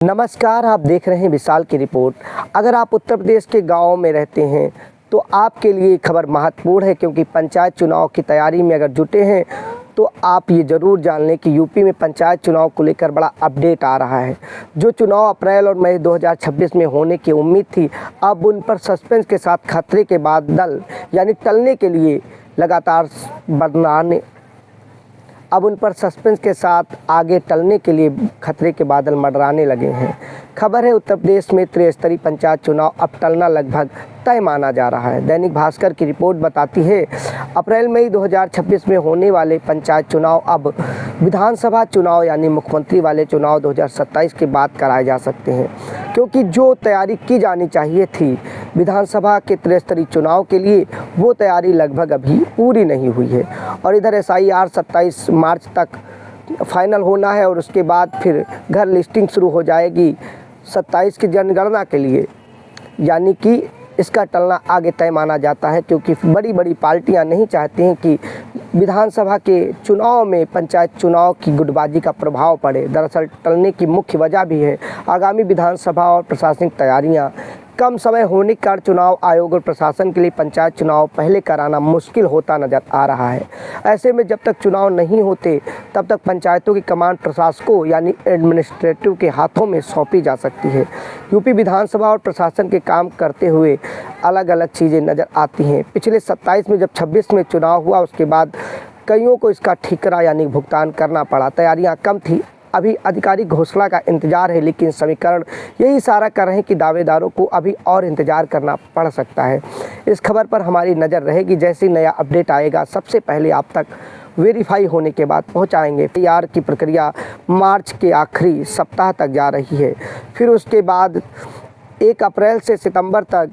नमस्कार, आप देख रहे हैं विशाल की रिपोर्ट। अगर आप उत्तर प्रदेश के गाँव में रहते हैं तो आपके लिए खबर महत्वपूर्ण है, क्योंकि पंचायत चुनाव की तैयारी में अगर जुटे हैं तो आप ये ज़रूर जान लें कि यूपी में पंचायत चुनाव को लेकर बड़ा अपडेट आ रहा है। जो चुनाव अप्रैल और मई 2026 में होने की उम्मीद थी, अब उन पर सस्पेंस के साथ खतरे के बादल यानी टलने के लिए लगातार आगे टलने के लिए खतरे के बादल मंडराने लगे हैं। खबर है, उत्तर प्रदेश में त्रिस्तरीय पंचायत चुनाव अब टलना लगभग तय माना जा रहा है। दैनिक भास्कर की रिपोर्ट बताती है, अप्रैल मई 2026 में होने वाले पंचायत चुनाव अब विधानसभा चुनाव यानी मुख्यमंत्री वाले चुनाव 2027 के बाद कराए जा सकते हैं, क्योंकि जो तैयारी की जानी चाहिए थी विधानसभा के त्रिस्तरीय चुनाव के लिए, वो तैयारी लगभग अभी पूरी नहीं हुई है। और इधर SIR 27 मार्च तक फाइनल होना है और उसके बाद फिर घर लिस्टिंग शुरू हो जाएगी 27 की जनगणना के लिए, यानी कि इसका टलना आगे तय माना जाता है, क्योंकि बड़ी बड़ी पार्टियां नहीं चाहती हैं कि विधानसभा के चुनाव में पंचायत चुनाव की गुटबाजी का प्रभाव पड़े। दरअसल टलने की मुख्य वजह भी है आगामी विधानसभा और प्रशासनिक तैयारियां कम समय होने के कारण चुनाव आयोग और प्रशासन के लिए पंचायत चुनाव पहले कराना मुश्किल होता नजर आ रहा है। ऐसे में जब तक चुनाव नहीं होते तब तक पंचायतों की कमान प्रशासकों यानी एडमिनिस्ट्रेटिव के हाथों में सौंपी जा सकती है। यूपी विधानसभा और प्रशासन के काम करते हुए अलग अलग चीज़ें नज़र आती हैं। पिछले 27 में जब 26 में चुनाव हुआ, उसके बाद कईयों को इसका ठीकरा यानी भुगतान करना पड़ा। तैयारियाँ कम थी, अभी आधिकारिक घोषणा का इंतजार है, लेकिन समीकरण यही इशारा कर रहे हैं कि दावेदारों को अभी और इंतजार करना पड़ सकता है। इस खबर पर हमारी नज़र रहेगी। जैसे नया अपडेट आएगा सबसे पहले आप तक वेरीफाई होने के बाद पहुंचाएंगे। तैयार की प्रक्रिया मार्च के आखिरी सप्ताह तक जा रही है। फिर उसके बाद 1 अप्रैल से सितंबर तक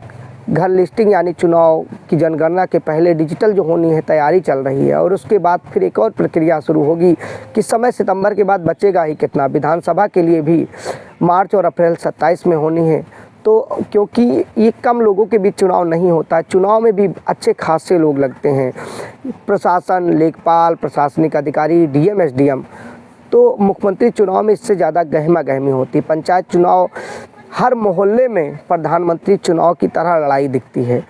घर लिस्टिंग यानी चुनाव की जनगणना के पहले डिजिटल जो होनी है तैयारी चल रही है। और उसके बाद फिर एक और प्रक्रिया शुरू होगी कि समय सितंबर के बाद बचेगा ही कितना। विधानसभा के लिए भी मार्च और अप्रैल 27 में होनी है, तो क्योंकि ये कम लोगों के बीच चुनाव नहीं होता, चुनाव में भी अच्छे खासे लोग लगते हैं, प्रशासन, लेखपाल, प्रशासनिक अधिकारी, DM SDM, तो मुख्यमंत्री चुनाव में इससे ज़्यादा गहमा गहमी होती। पंचायत चुनाव हर मोहल्ले में प्रधानमंत्री चुनाव की तरह लड़ाई दिखती है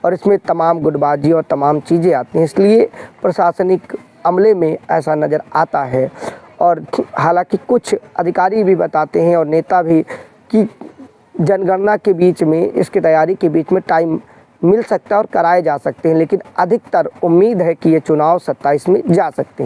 और इसमें तमाम गुटबाजी और तमाम चीज़ें आती हैं, इसलिए प्रशासनिक अमले में ऐसा नज़र आता है। और हालांकि कुछ अधिकारी भी बताते हैं और नेता भी कि जनगणना के बीच में, इसकी तैयारी के बीच में टाइम मिल सकता है और कराए जा सकते हैं, लेकिन अधिकतर उम्मीद है कि ये चुनाव 27 में जा सकते हैं।